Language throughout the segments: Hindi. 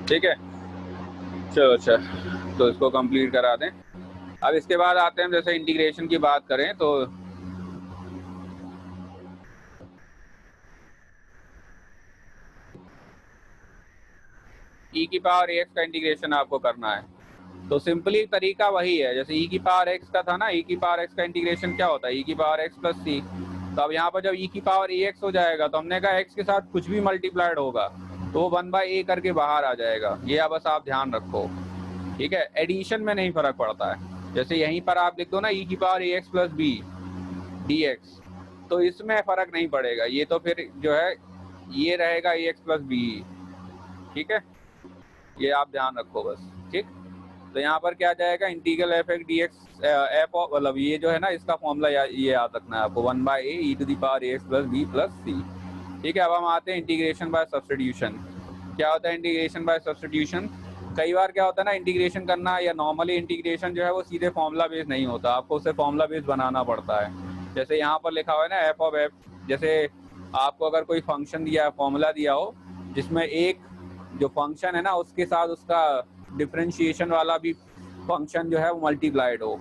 ठीक है, चलो अच्छा, तो इसको कंप्लीट करा दें। अब इसके बाद आते हैं, जैसे इंटीग्रेशन की बात करें तो e की पावर ax का इंटीग्रेशन आपको करना है। तो सिंपली तरीका वही है, जैसे e की पावर x का था ना, e की पावर x का इंटीग्रेशन क्या होता है, e की पावर x प्लस c। तो अब यहाँ पर जब e की पावर ax हो जाएगा तो हमने कहा x के साथ कुछ भी मल्टीप्लाइड होगा तो वो 1/a करके बाहर आ जाएगा। ये बस आप ध्यान रखो, ठीक है। एडिशन में नहीं फर्क पड़ता है, जैसे यहीं पर आप लिख दो ना e की power ax plus b dx, तो इसमें फर्क नहीं पड़ेगा, ये तो फिर जो है ये रहेगा ax प्लस b, ठीक है। ये आप ध्यान रखो बस, ठीक। तो यहाँ पर क्या जाएगा, integral F x d x F, मतलब ये जो है ना इसका फॉर्मूला ये याद रखना है आपको, 1/a e to the power ax plus b plus c, ठीक है। अब हम आते हैं इंटीग्रेशन बाय सब्स्टिट्यूशन। क्या होता है इंटीग्रेशन बाय सब्स्टिट्यूशन? कई बार क्या होता है ना, इंटीग्रेशन करना या नॉर्मली इंटीग्रेशन जो है वो सीधे फॉर्मूला बेस्ड नहीं होता, आपको उसे फॉर्मूला बेस्ड बनाना पड़ता है। जैसे यहाँ पर लिखा हुआ है ना एफ ऑफ एफ, जैसे आपको अगर कोई फंक्शन दिया, फॉर्मूला दिया हो जिसमें एक जो फंक्शन है ना उसके साथ उसका डिफरेंशिएशन वाला भी फंक्शन जो है वो मल्टीप्लाइड हो,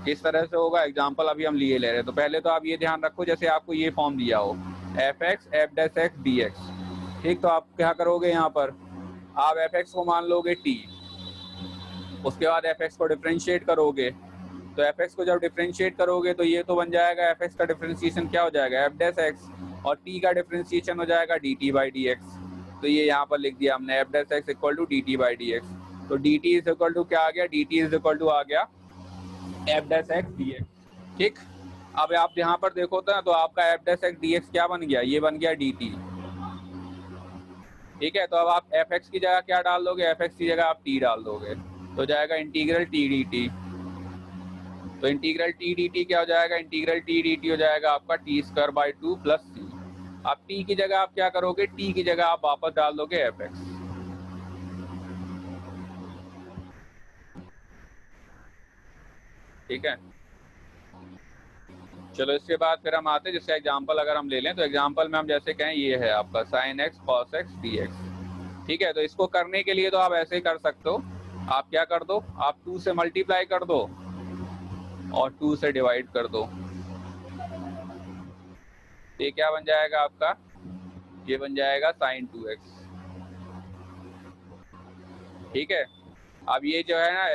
किस तरह से होगा एग्जांपल अभी हम लिए ले रहे हैं। तो पहले तो आप ये ध्यान रखो, जैसे आपको ये फॉर्म दिया हो F x F dash x d x, ठीक। तो आप क्या करोगे, यहाँ पर आप एफ एक्स को मान लोगे टी, उसके बाद एफ एक्स को डिफ्रेंशिएट करोगे। तो एफ एक्स को जब डिफ्रेंशिएट करोगे तो ये तो बन जाएगा, एफ एक्स का डिफ्रेंशिएशन क्या हो जाएगा, एफ डैश एक्स, और टी का डिफ्रेंशिएशन हो जाएगा d t by d x. तो ये यहाँ पर लिख दिया हमने, f dash x equal to d t by d x. तो d t is equal to क्या आ गया, d t is equal to आ गया f dash x d x, ठीक। अब आप यहाँ पर देखो तो आपका f dash x d x क्या बन गया, ये बन गया डी टी, ठीक है। तो अब आप एफ एक्स की जगह क्या डाल दोगे, एफ एक्स की जगह आप टी डाल दोगे, तो जाएगा इंटीग्रल टी डी टी। तो इंटीग्रल टी डी टी क्या हो जाएगा, इंटीग्रल टी डी टी हो जाएगा आपका टी स्क्वायर बाई 2 प्लस सी। आप टी की जगह आप क्या करोगे, टी की जगह आप वापस डाल दोगे एफ एक्स, ठीक है। चलो इसके बाद फिर हम आते हैं, जैसे एग्जांपल अगर हम ले लें तो एग्जांपल में हम जैसे कहें ये है आपका sine x cos x d x, ठीक है। तो इसको करने के लिए तो आप ऐसे ही कर सकते हो, आप क्या कर दो, आप 2 से मल्टीप्लाई कर दो और 2 से डिवाइड कर दो। ये क्या बन जाएगा आपका, ये बन जाएगा साइन 2x, ठीक है। अब ये जो है ना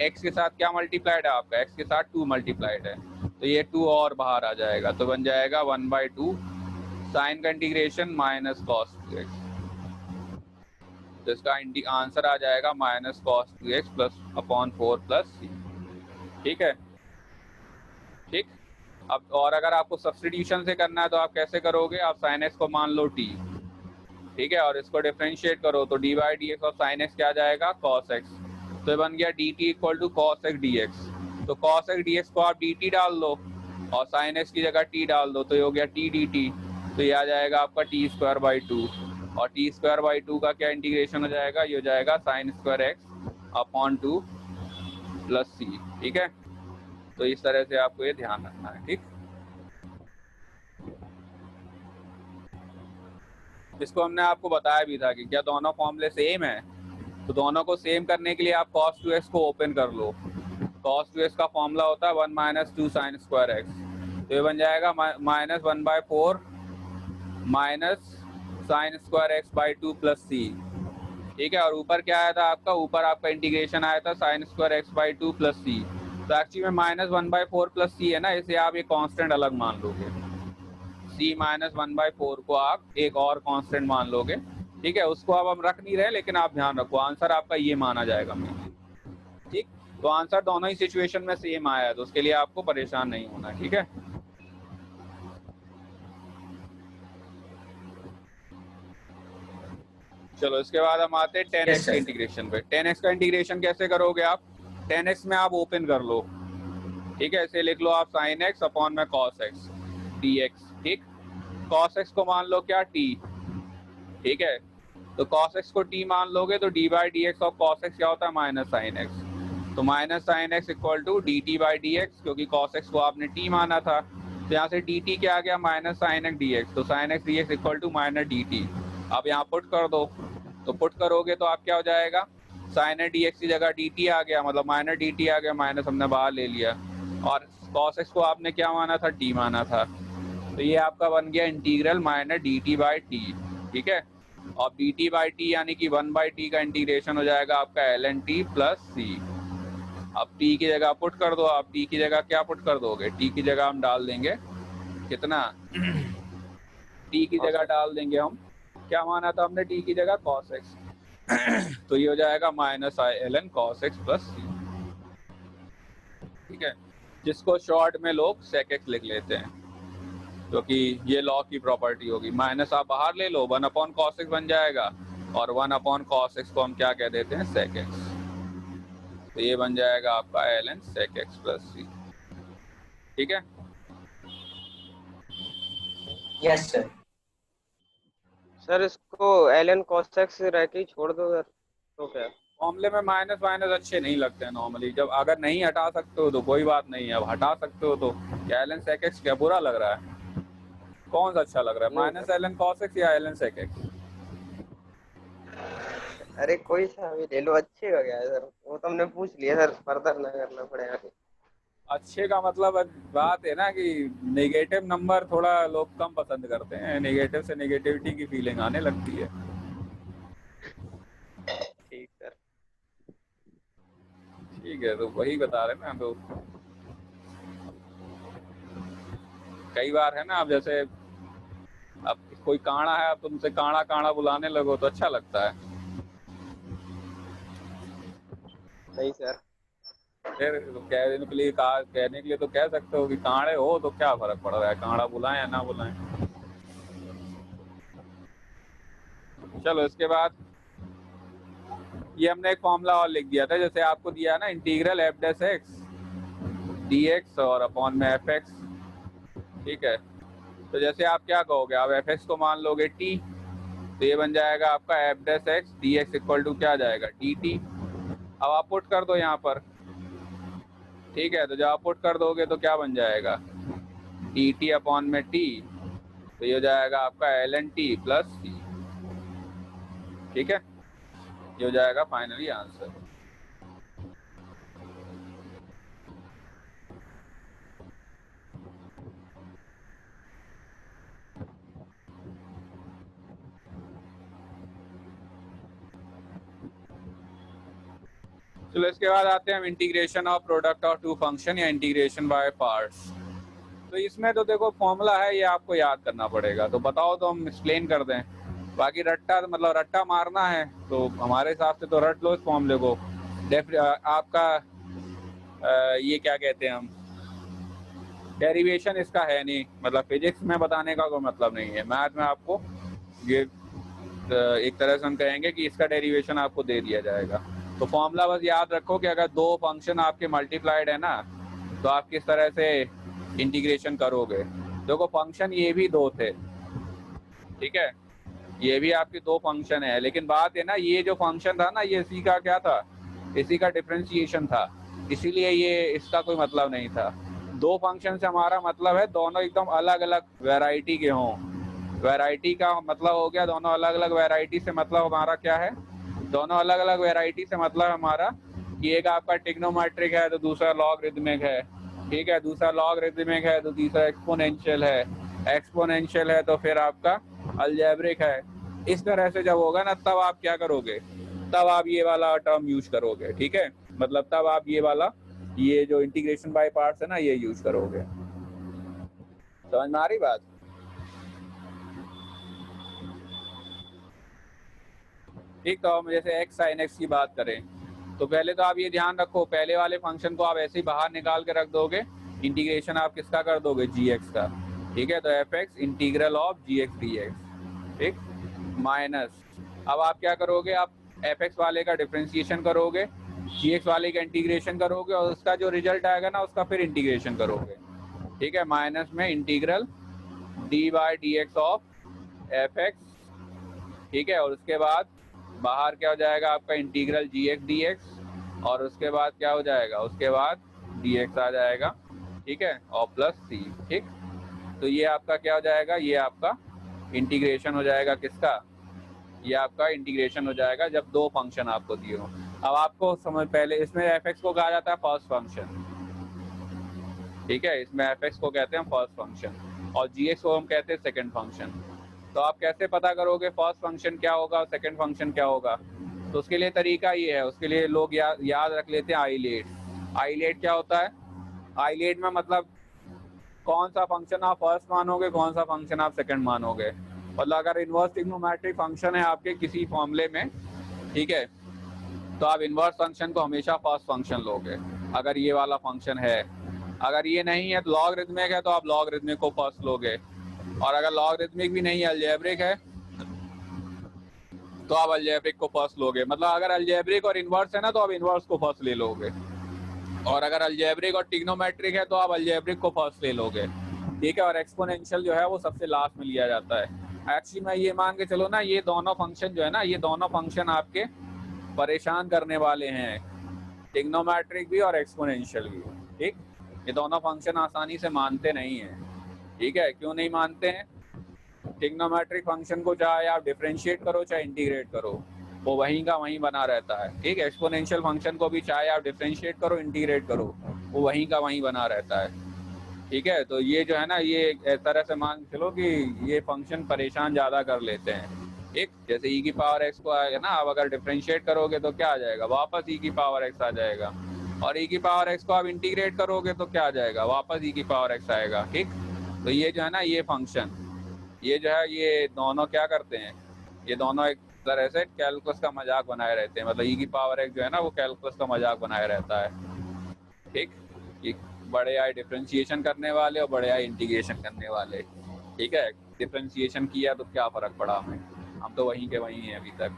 x के साथ क्या मल्टीप्लाइड है आपका, x के साथ 2 मल्टीप्लाइड है, तो ये 2 और बाहर आ जाएगा, तो बन जाएगा 1/2 साइन का इंटीग्रेशन माइनस कॉस 2x। तो इसका आंसर आ जाएगा minus cos 2x plus upon 4 plus c, ठीक है, ठीक। अब और अगर आपको सब्स्टिट्यूशन से करना है तो आप कैसे करोगे, आप साइन एक्स को मान लो t, ठीक है, और इसको डिफरेंशिएट करो तो d by d x of sine x क्या आ जाएगा, कॉस एक्स। तो ये बन गया d t equal to cos x d x. तो कॉस एक्स डी एक्स को आप डी टी डाल दो और साइन एक्स की जगह टी डाल दो, तो ये हो गया टी डी टी। तो ये आ जाएगा आपका टी स्क्वायर बाई 2, और टी स्क्वायर बाई 2 का क्या इंटीग्रेशन हो जाएगा, ये हो जाएगा sine square x upon 2 plus c, ठीक है। तो इस तरह से आपको ये ध्यान रखना है, ठीक। इसको हमने आपको बताया भी था कि क्या दोनों फॉर्मूले सेम है, तो दोनों को सेम करने के लिए आप cos 2x को ओपन कर लो। cos 2x का फॉर्मूला होता है 1 माइनस 2 साइन स्क्वायर एक्स, तो ये बन जाएगा minus 1/4 minus sine square x by 2 plus c, ठीक है। और ऊपर क्या आया था आपका, ऊपर आपका इंटीग्रेशन आया था sine square x by 2 plus c. तो एक्चुअली में माइनस 1/4 प्लस सी है ना, इसे आप ये कांस्टेंट अलग मान लोगे, c माइनस 1/4 को आप एक और कांस्टेंट मान लोगे, ठीक है। उसको अब हम रख नहीं रहे, लेकिन आप ध्यान रखो आंसर आपका ये माना जाएगा मेन, ठीक। तो आंसर दोनों ही सिचुएशन में सेम आया है, तो उसके लिए आपको परेशान नहीं होना, ठीक है। चलो इसके बाद हम आते हैं 10x के इंटीग्रेशन पे। 10x का इंटीग्रेशन कैसे करोगे आप, 10x में आप ओपन कर लो, ठीक है। इसे लिख लो आप साइन एक्स अपॉन में कॉस एक्स डी एक्स, ठीक। कॉस एक्स को मान लो क्या t, ठीक है। तो cos x को t मान लोगे तो d by d x of cos x क्या होता है, माइनस साइन एक्स। तो minus sine x equal to d t by d x, क्योंकि cos x को आपने t माना था, तो यहाँ से dt क्या आ गया, minus sine x d x. तो sine x d x equal to minus d t. अब यहाँ पुट कर दो तो पुट करोगे तो आप क्या हो जाएगा, साइन ए डी एक्स की जगह डी टी आ गया, मतलब माइनस डी टी आ गया, माइनस हमने बाहर ले लिया, और कॉस एक्स को आपने क्या माना था, टी माना था, तो ये आपका बन गया integral minus d t by T. ठीक है, और डी टी बाई टी यानी कि 1/t का इंटीग्रेशन हो जाएगा आपका एल एन टी प्लस सी। अब t की जगह पुट कर दो, आप t की जगह क्या पुट कर दोगे, t की जगह हम डाल देंगे कितना t की जगह डाल देंगे हम, क्या माना था हमने t की जगह cos x तो ये हो जाएगा minus i l n cos x plus c. ठीक है, जिसको शॉर्ट में लोग सेक एक्स लिख लेते हैं, क्योंकि ये लॉ की प्रॉपर्टी होगी। माइनस आप बाहर ले लो, 1 अपॉन कॉस एक्स बन जाएगा, और 1 अपॉन कॉस एक्स को हम क्या कह देते हैं, सेक एक्स, तो ये बन जाएगा आपका l n sec x plus c. ठीक है, यस सर। सर इसको एल कॉस एक्स रह के ही छोड़ दो सर, तो क्या? फॉर्मूले में माइनस माइनस अच्छे नहीं लगते हैं नॉर्मली, जब अगर नहीं हटा सकते हो तो कोई बात नहीं है, अब हटा सकते हो तो क्या एल एन सेक एक्स क्या बुरा लग रहा है, कौन सा अच्छा लग रहा है, minus l n cos x या एल एन सेक एक्स? अरे कोई सा भी ले लो, अच्छे हो गया है सर, वो तो हमने पूछ लिया सर, फर्दर ना करना पड़ेगा। अच्छे का मतलब बात है ना कि नेगेटिव नंबर थोड़ा लोग कम पसंद करते हैं, नेगेटिव से नेगेटिविटी की फीलिंग आने लगती है। ठीक सर। ठीक है, तो वही बता रहे ना, तो कई बार है ना, अब जैसे अब कोई काड़ा है, अब तुमसे काड़ा काड़ा बुलाने लगो तो अच्छा लगता है, नहीं सर। फिर तो कहने के लिए तो कह सकते हो कि काड़े हो, तो क्या फर्क पड़ रहा है, काड़ा बुलाएं या ना बुलाएं। चलो इसके बाद ये हमने एक फॉर्मूला और लिख दिया था, जैसे आपको दिया ना integral F dash x d x और अपॉन में एफ एक्स। ठीक है, तो जैसे आप क्या कहोगे, आप एफ एक्स को मान लोगे टी, तो ये बन जाएगा आपका f dash x d x equal to क्या जाएगा, डी टी। अब आप पुट कर दो यहाँ पर। ठीक है, तो जब आप पुट कर दोगे तो क्या बन जाएगा, डी टी अपॉन में टी, तो ये हो जाएगा आपका l N T plus c. ठीक है, ये हो जाएगा फाइनली आंसर। चलो इसके बाद आते हैं हम integration of product of two function या इंटीग्रेशन बाय पार्ट्स। तो इसमें तो देखो फॉर्मूला है, ये आपको याद करना पड़ेगा, तो बताओ तो हम एक्सप्लेन कर दें, बाकी रट्टा मतलब रट्टा मारना है तो हमारे हिसाब से तो रट लो इस फॉर्मूले को। आपका ये क्या कहते हैं हम, डेरिवेशन इसका है नहीं, मतलब फिजिक्स में बताने का कोई मतलब नहीं है, मैथ में आपको ये एक तरह से हम कहेंगे कि इसका डेरिवेशन आपको दे दिया जाएगा। तो फॉर्मूला बस याद रखो कि अगर दो फंक्शन आपके मल्टीप्लाइड है ना, तो आप किस तरह से इंटीग्रेशन करोगे। देखो फंक्शन ये भी दो थे, ठीक है, ये भी आपके दो फंक्शन है, लेकिन बात है ना, ये जो फंक्शन था ना, ये इसी का क्या था, इसी का डिफरेंशिएशन था, इसीलिए ये इसका कोई मतलब नहीं था। दो फंक्शन से हमारा मतलब है दोनों एकदम अलग अलग वैरायटी के हों। वैरायटी का मतलब हो गया दोनों अलग अलग वैरायटी से मतलब हमारा क्या है, दोनों अलग अलग वैरायटी से मतलब हमारा कि एक आपका ट्रिग्नोमेट्रिक है तो दूसरा लॉगरिथमिक है। ठीक है, दूसरा लॉगरिथमिक है तो तीसरा एक्सपोनेंशियल है, एक्सपोनेंशियल है तो फिर आपका अलजेब्रिक है। इस तरह से जब होगा ना, तब आप क्या करोगे, तब आप ये वाला टर्म यूज करोगे। ठीक है, मतलब तब आप ये वाला, ये जो इंटीग्रेशन बाय पार्ट्स है ना, ये यूज करोगे। समझ में आ रही बात? ठीक, तो हम जैसे एक्स साइन एक्स की बात करें, तो पहले तो आप ये ध्यान रखो, पहले वाले फंक्शन को आप ऐसे ही बाहर निकाल के रख दोगे, इंटीग्रेशन आप किसका कर दोगे, जी एक्स का। ठीक है, तो f x integral of g x d x. ठीक, माइनस, अब आप क्या करोगे, आप एफ एक्स वाले का डिफ्रेंशिएशन करोगे, जी एक्स वाले का इंटीग्रेशन करोगे, और उसका जो रिजल्ट आएगा ना, उसका फिर इंटीग्रेशन करोगे। ठीक है, माइनस में integral D by d x of F x. ठीक है, और उसके बाद बाहर क्या हो जाएगा आपका इंटीग्रल जी एक्स डी एक्स, और उसके बाद क्या हो जाएगा, उसके बाद डी एक्स आ जाएगा। ठीक है, और प्लस सी। ठीक, तो ये आपका क्या हो जाएगा, ये आपका इंटीग्रेशन हो जाएगा किसका, ये आपका इंटीग्रेशन हो जाएगा जब दो फंक्शन आपको दिए हो। अब आपको समझ, पहले इसमें एफ को कहा जाता है फर्स्ट फंक्शन, ठीक है, इसमें एफ को कहते हैं फर्स्ट फंक्शन और जी को हम कहते हैं सेकेंड फंक्शन। तो आप कैसे पता करोगे फर्स्ट फंक्शन क्या होगा और सेकेंड फंक्शन क्या होगा? तो उसके लिए तरीका ये है, उसके लिए लोग याद रख लेते हैं आइलेट। आइलेट क्या होता है? आइलेट में मतलब कौन सा फंक्शन आप फर्स्ट मानोगे, कौन सा फंक्शन आप सेकंड मानोगे। मतलब अगर इन्वर्स ट्रिग्नोमेट्रिक फंक्शन है आपके किसी फॉर्मूले में, ठीक है, तो आप इन्वर्स फंक्शन को हमेशा फर्स्ट फंक्शन लोगे अगर ये वाला फंक्शन है। अगर ये नहीं है तो लॉगरिथमिक है तो आप लॉगरिथमिक को फर्स्ट लोगे, और अगर लॉगरिथमिक भी नहीं है, अलजेब्रिक है, तो आप अलजेब्रिक को फर्स्ट लोगे। मतलब अगर अलजेब्रिक और इन्वर्स है ना तो आप इन्वर्स को फर्स्ट ले लोगे, और अगर अलजेब्रिक और ट्रिग्नोमेट्रिक है तो आप अलजेब्रिक को फर्स्ट ले लोगे, ठीक है। और एक्सपोनेंशियल जो है वो सबसे लास्ट में लिया जाता है। एक्चुअली मैं ये मान के चलो ना, ये दोनों फंक्शन जो है ना, ये दोनों फंक्शन आपके परेशान करने वाले हैं, ट्रिग्नोमेट्रिक भी और एक्सपोनेंशियल भी, ठीक। ये दोनों फंक्शन आसानी से मानते नहीं हैं, ठीक है। क्यों नहीं मानते हैं? ट्रिग्नोमेट्रिक फंक्शन को चाहे आप डिफरेंशिएट करो चाहे इंटीग्रेट करो, वो वहीं का वहीं बना रहता है, ठीक है। एक्सपोनेंशियल फंक्शन को भी चाहे आप डिफरेंशिएट करो इंटीग्रेट करो, वो वहीं का वहीं बना रहता है, ठीक है। तो ये जो है ना, ये इस तरह से मान चलो कि ये फंक्शन परेशान ज़्यादा कर लेते हैं, ठीक। जैसे e की पावर x को आएगा ना, अब अगर डिफरेंशिएट करोगे तो क्या आ जाएगा? वापस e की पावर x आ जाएगा, और e की पावर x को आप इंटीग्रेट करोगे तो क्या आ जाएगा? वापस e की पावर x आएगा, ठीक। तो ये जो है ना, ये फंक्शन, ये जो है, ये दोनों क्या करते हैं, ये दोनों एक तरह से कैलकुलस का मजाक बनाए रहते हैं। मतलब e की पावर x जो है ना, वो कैलकुलस का मजाक बनाए रहता है, ठीक। ये बड़े आई डिफरेंशिएशन करने वाले और बड़े आई इंटीग्रेशन करने वाले, ठीक है। डिफरेंशिएशन किया तो क्या फ़र्क पड़ा हमें, हम तो वहीं के वहीं हैं अभी तक।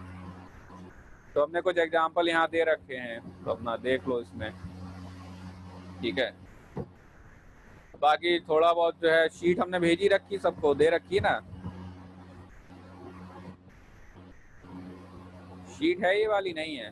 तो हमने कुछ एग्जांपल यहाँ दे रखे हैं, तो अपना देख लो इसमें, ठीक है। बाकी थोड़ा बहुत जो है शीट हमने भेजी रखी, सबको दे रखी ना शीट, है ये वाली नहीं है?